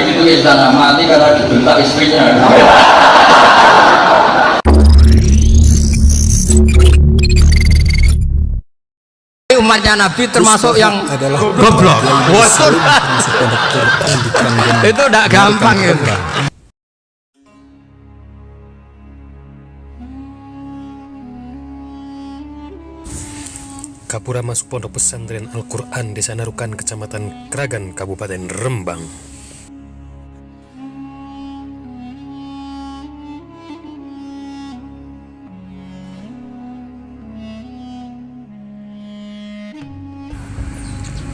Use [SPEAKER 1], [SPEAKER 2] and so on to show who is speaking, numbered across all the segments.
[SPEAKER 1] itu istana mati karena dibentak istrinya.
[SPEAKER 2] Umatnya Nabi termasuk yang
[SPEAKER 3] adalah
[SPEAKER 2] goblok. Itu tidak gampang itu.
[SPEAKER 3] Kapura masuk pondok pesantren Al-Quran Desa Narukan, Kecamatan Kragan, Kabupaten Rembang.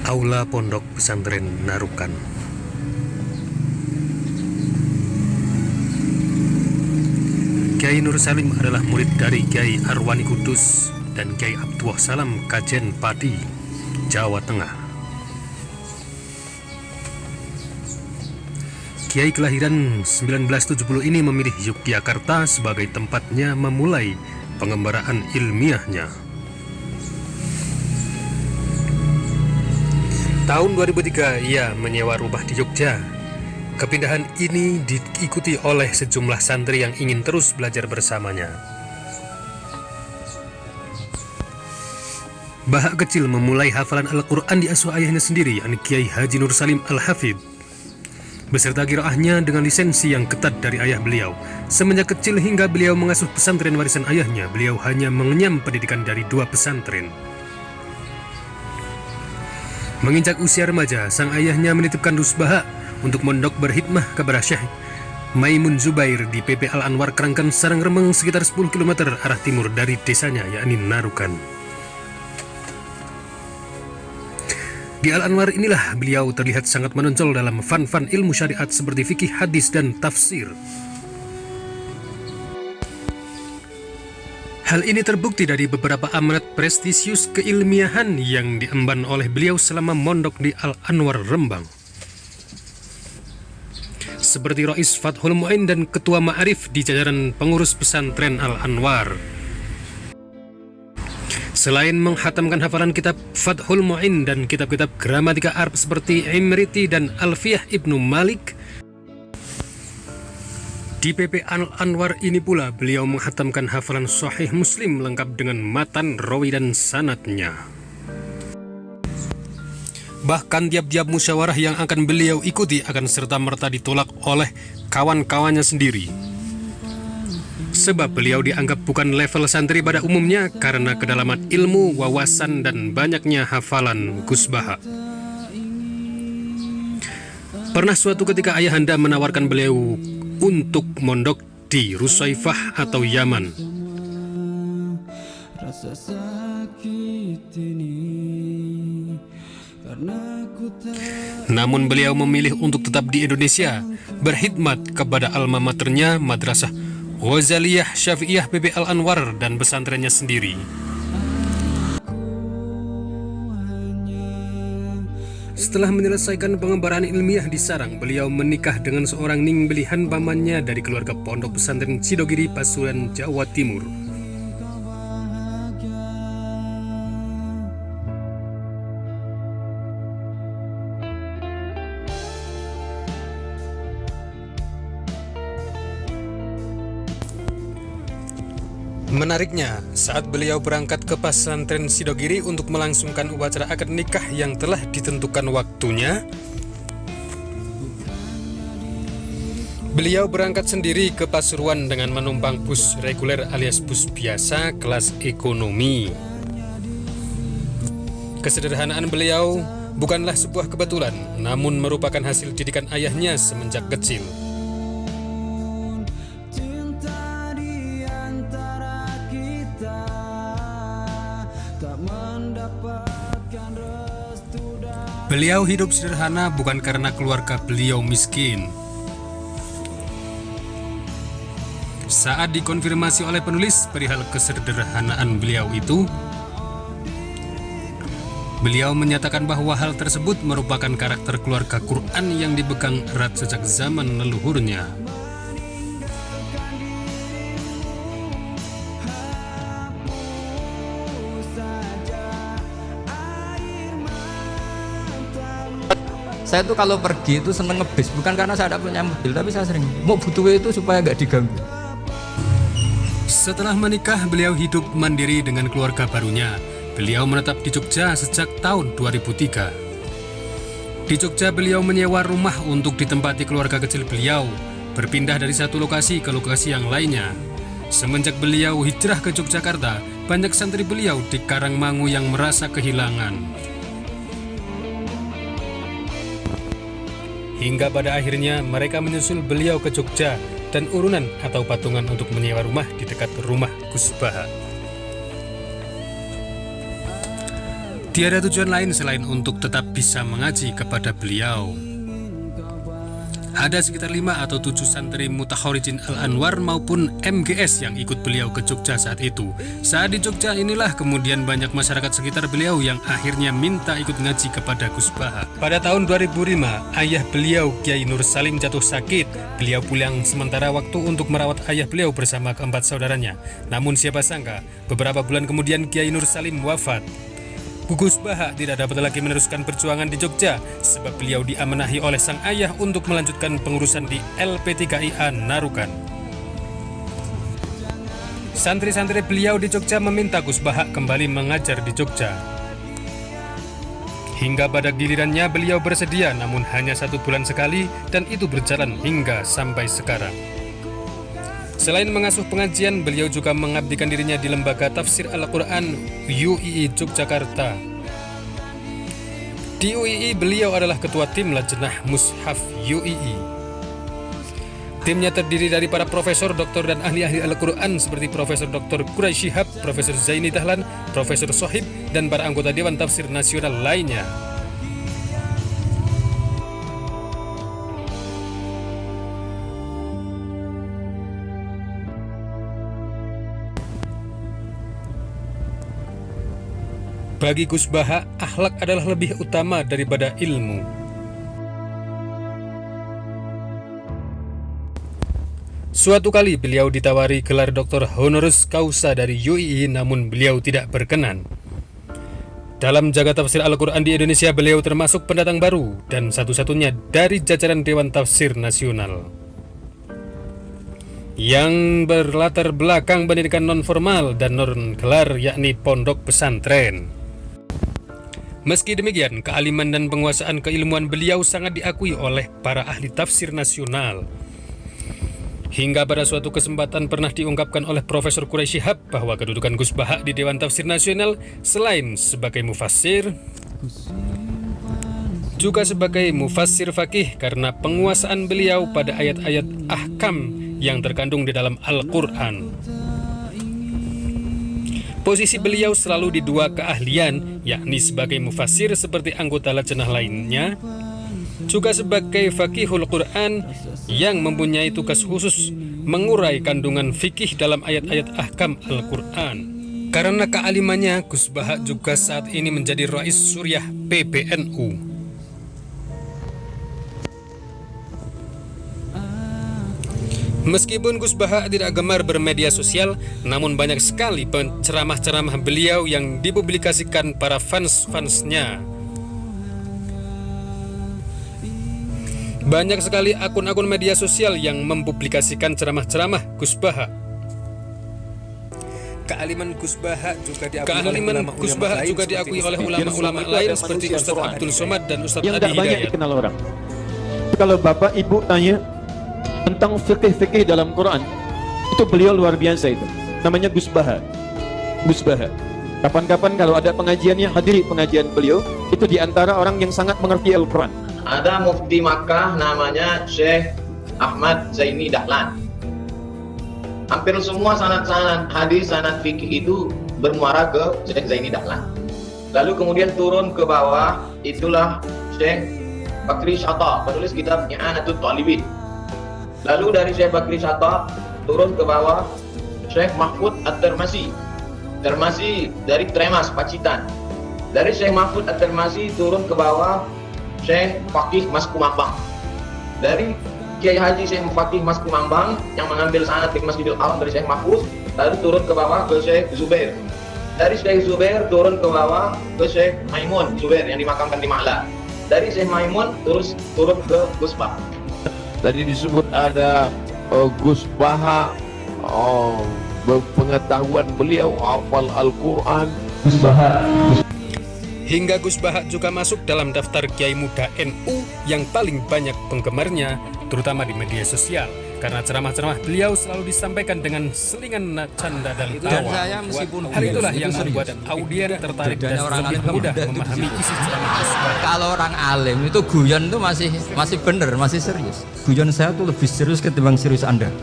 [SPEAKER 3] Aula Pondok Pesantren Narukan. Kiai Nur Salim adalah murid dari Kiai Arwani Kudus dan Kiai Abdullah Salam Kajen Pati, Jawa Tengah. Kiai kelahiran 1970 ini memilih Yogyakarta sebagai tempatnya memulai pengembaraan ilmiahnya. Tahun 2003 ia menyewa rumah di Jogja. Kepindahan ini diikuti oleh sejumlah santri yang ingin terus belajar bersamanya. Bahak kecil memulai hafalan Al-Quran di asuh ayahnya sendiri, yakni Kiai Haji Nur Salim Al-Hafidh, beserta qiraahnya dengan lisensi yang ketat dari ayah beliau. Semenjak kecil hingga beliau mengasuh pesantren warisan ayahnya, beliau hanya mengenyam pendidikan dari 2 pesantren. Menginjak usia remaja, sang ayahnya menitipkan Dus Bahak untuk mondok berhikmah kepada Syekh Maimun Zubair di PP Al-Anwar Kerangkan Sarang Remeng, sekitar 10 km arah timur dari desanya, yakni Narukan. Di Al-Anwar inilah beliau terlihat sangat menonjol dalam fan-fan ilmu syariat seperti fikih, hadis, dan tafsir. Hal ini terbukti dari beberapa amanat prestisius keilmiahan yang diemban oleh beliau selama mondok di Al-Anwar Rembang, seperti Rais Fathul Mu'in dan Ketua Ma'arif di jajaran pengurus pesantren Al-Anwar. Selain menghatamkan hafalan kitab Fathul Mu'in dan kitab-kitab gramatika Arab seperti Imriti dan Alfiyah Ibnu Malik, di PP Al-Anwar ini pula beliau menghatamkan hafalan Sahih Muslim lengkap dengan matan, rawi, dan sanadnya. Bahkan tiap-tiap musyawarah yang akan beliau ikuti akan serta-merta ditolak oleh kawan-kawannya sendiri. Sebab beliau dianggap bukan level santri pada umumnya karena kedalaman ilmu, wawasan, dan banyaknya hafalan Gus Bahak. Pernah suatu ketika ayahanda menawarkan beliau untuk mondok di Rusaifah atau Yaman. Namun beliau memilih untuk tetap di Indonesia, berkhidmat kepada alma maternya Madrasah Ghazaliyah Syafi'iyah PP Al-Anwar dan pesantrennya sendiri. Setelah menyelesaikan pengembaraan ilmiah di sarang, beliau menikah dengan seorang ningbelihan pamannya dari keluarga pondok pesantren Sidogiri, Pasuruan, Jawa Timur. Menariknya, saat beliau berangkat ke pesantren Sidogiri untuk melangsungkan upacara akad nikah yang telah ditentukan waktunya, beliau berangkat sendiri ke Pasuruan dengan menumpang bus reguler alias bus biasa kelas ekonomi. Kesederhanaan beliau bukanlah sebuah kebetulan, namun merupakan hasil didikan ayahnya semenjak kecil. Beliau hidup sederhana bukan karena keluarga beliau miskin. Saat dikonfirmasi oleh penulis perihal kesederhanaan beliau itu, beliau menyatakan bahwa hal tersebut merupakan karakter keluarga Quran yang dipegang erat sejak zaman leluhurnya.
[SPEAKER 2] Saya tuh kalau pergi itu seneng ngebis, bukan karena saya tidak punya mobil, tapi saya sering mau butuh itu supaya nggak diganggu.
[SPEAKER 3] Setelah menikah, beliau hidup mandiri dengan keluarga barunya. Beliau menetap di Jogja sejak tahun 2003. Di Jogja, beliau menyewa rumah untuk ditempati keluarga kecil beliau, berpindah dari satu lokasi ke lokasi yang lainnya. Semenjak beliau hijrah ke Yogyakarta, banyak santri beliau di Karangmangu yang merasa kehilangan. Hingga pada akhirnya mereka menyusul beliau ke Jogja dan urunan atau patungan untuk menyewa rumah di dekat rumah Gus Baha. Tiada tujuan lain selain untuk tetap bisa mengaji kepada beliau. Ada sekitar 5 atau 7 santri Mutakhorijin Al-Anwar maupun MGS yang ikut beliau ke Jogja saat itu. Saat di Jogja inilah kemudian banyak masyarakat sekitar beliau yang akhirnya minta ikut ngaji kepada Gus Baha. Pada tahun 2005, ayah beliau Kiai Nur Salim jatuh sakit. Beliau pulang sementara waktu untuk merawat ayah beliau bersama keempat saudaranya. Namun siapa sangka, beberapa bulan kemudian Kiai Nur Salim wafat. Gus Baha tidak dapat lagi meneruskan perjuangan di Jogja sebab beliau diamenahi oleh sang ayah untuk melanjutkan pengurusan di LP3IA Narukan. Santri-santri beliau di Jogja meminta Gus Baha kembali mengajar di Jogja. Hingga pada gilirannya beliau bersedia, namun hanya 1 bulan sekali, dan itu berjalan hingga sampai sekarang. Selain mengasuh pengajian, beliau juga mengabdikan dirinya di Lembaga Tafsir Al-Quran UII Yogyakarta. Di UII, beliau adalah ketua tim Lajnah Mushaf UII. Timnya terdiri dari para profesor, doktor, dan ahli-ahli Al-Quran seperti Profesor Dr. Quraisy Shihab, Profesor Zaini Dahlan, Profesor Sohib, dan para anggota Dewan Tafsir Nasional lainnya. Bagi Gus Baha, akhlak adalah lebih utama daripada ilmu. Suatu kali beliau ditawari gelar doktor honoris causa dari UII, namun beliau tidak berkenan. Dalam jagat tafsir Al-Quran di Indonesia, beliau termasuk pendatang baru dan satu-satunya dari jajaran Dewan Tafsir Nasional yang berlatar belakang pendidikan non-formal dan non-gelar, yakni pondok pesantren. Meski demikian, kealiman dan penguasaan keilmuan beliau sangat diakui oleh para ahli tafsir nasional. Hingga pada suatu kesempatan pernah diungkapkan oleh Profesor Quraisy Shihab bahwa kedudukan Gus Baha di Dewan Tafsir Nasional selain sebagai mufassir, juga sebagai mufassir fakih karena penguasaan beliau pada ayat-ayat ahkam yang terkandung di dalam Al-Quran. Posisi beliau selalu di 2 keahlian, yakni sebagai mufassir seperti anggota lajnah lainnya, juga sebagai faqihul Quran yang mempunyai tugas khusus mengurai kandungan fikih dalam ayat-ayat ahkam Al-Quran. Karena kealimannya, Gus Baha juga saat ini menjadi Rais Suriah PBNU. Meskipun Gus Baha tidak gemar bermedia sosial, namun banyak sekali ceramah-ceramah beliau yang dipublikasikan para fans-fansnya. Banyak sekali akun-akun media sosial yang mempublikasikan ceramah-ceramah Gus Baha. Kealiman Gus Baha juga diakui oleh ulama-ulama lain seperti Ustaz Abdul Somad dan Ustaz
[SPEAKER 4] yang
[SPEAKER 3] Adi
[SPEAKER 4] tidak banyak
[SPEAKER 3] Hidayat.
[SPEAKER 4] dikenal orang. Kalau bapak ibu tanya tentang fikih-fikih dalam Quran, itu beliau luar biasa itu. Namanya Gus Baha. Gus Baha. Kapan-kapan kalau ada pengajiannya, hadiri pengajian beliau. Itu diantara orang yang sangat mengerti Al-Quran.
[SPEAKER 5] Ada mufti Makkah namanya Syekh Ahmad Zaini Dahlan. Hampir semua sanad-sanad hadis, sanad fikih itu bermuara ke Syekh Zaini Dahlan. Lalu kemudian turun ke bawah, itulah Syekh Bakri Syata, penulis kitab I'anatul Talibin. Lalu dari Syekh Bakri Syata turun ke bawah Syekh Mahfud At-Tirmasi. Tirmasi dari Tremas, Pacitan. Dari Syekh Mahfud At-Tirmasi turun ke bawah Syekh Fakih Mas Kumambang. Dari Kiai Haji Syekh Fakih Mas Kumambang yang mengambil sanad di Masjidil Haram dari Syekh Mahfud, lalu turun ke bawah ke Syekh Zubair. Dari Syekh Zubair turun ke bawah ke Syekh Maimun Zubair yang dimakamkan di Ma'la. dari Syekh Maimun terus turun ke Gus Bah.
[SPEAKER 6] Tadi disebut ada Gus Baha, pengetahuan beliau hafal Al-Quran.
[SPEAKER 3] Hingga Gus Baha juga masuk dalam daftar Kiai Muda NU yang paling banyak penggemarnya, terutama di media sosial. Karena ceramah-ceramah beliau selalu disampaikan dengan selingan canda dan
[SPEAKER 2] Dan
[SPEAKER 3] tawa.
[SPEAKER 2] saya meskipun
[SPEAKER 3] Hal itulah
[SPEAKER 2] itu
[SPEAKER 3] yang
[SPEAKER 2] serius.
[SPEAKER 3] membuat audien tertarik dan
[SPEAKER 2] Bedanya orang
[SPEAKER 3] lebih
[SPEAKER 2] alim sama
[SPEAKER 3] mudah
[SPEAKER 2] budak itu
[SPEAKER 3] memahami
[SPEAKER 2] di situ.
[SPEAKER 3] isi ceramah Gus Baha.
[SPEAKER 2] Kalau orang alim itu guyon itu masih bener, masih serius. Guyon saya tuh lebih serius ketimbang serius Anda.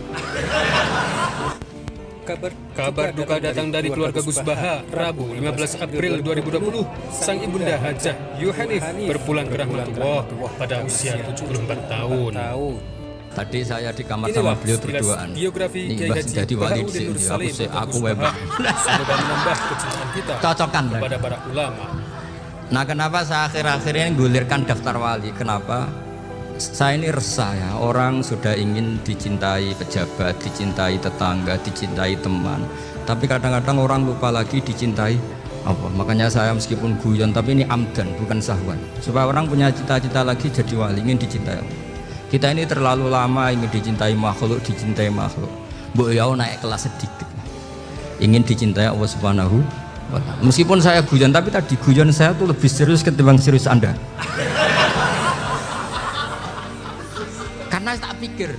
[SPEAKER 3] Kabar duka datang dari keluarga Gus Baha. Rabu 15 April 2020, sang ibunda Hajah Yuhanif berpulang ke rahmatullah pada usia 74 tahun.
[SPEAKER 2] Tadi saya di kamar sama beliau berduaan.
[SPEAKER 3] Biografi
[SPEAKER 2] Ini
[SPEAKER 3] Kiai
[SPEAKER 2] Mbah
[SPEAKER 3] Haji
[SPEAKER 2] jadi wali di
[SPEAKER 3] Baharudin
[SPEAKER 2] sini.
[SPEAKER 3] Nursalim
[SPEAKER 2] Aku
[SPEAKER 3] untuk Gus
[SPEAKER 2] webah.
[SPEAKER 3] Baha. Semoga menambah kecintaan kita
[SPEAKER 2] Cocokkan lah.
[SPEAKER 3] kepada para ulama.
[SPEAKER 2] Nah, kenapa saya akhir-akhir ini gulirkan daftar wali? Kenapa? Saya ini resah ya. Orang sudah ingin dicintai pejabat, dicintai tetangga, dicintai teman. Tapi kadang-kadang orang lupa lagi dicintai apa. Makanya saya meskipun guyon, tapi ini amdan, bukan sahwan. Supaya orang punya cita-cita lagi jadi wali, ingin dicintai Allah. Kita ini terlalu lama ingin dicintai makhluk, Mbok ya naik kelas sedikit. Ingin dicintai Allah Subhanahu wa Ta'ala. Meskipun saya guyon, tapi tadi guyon saya tuh lebih serius ketimbang serius Anda. Karena tak pikir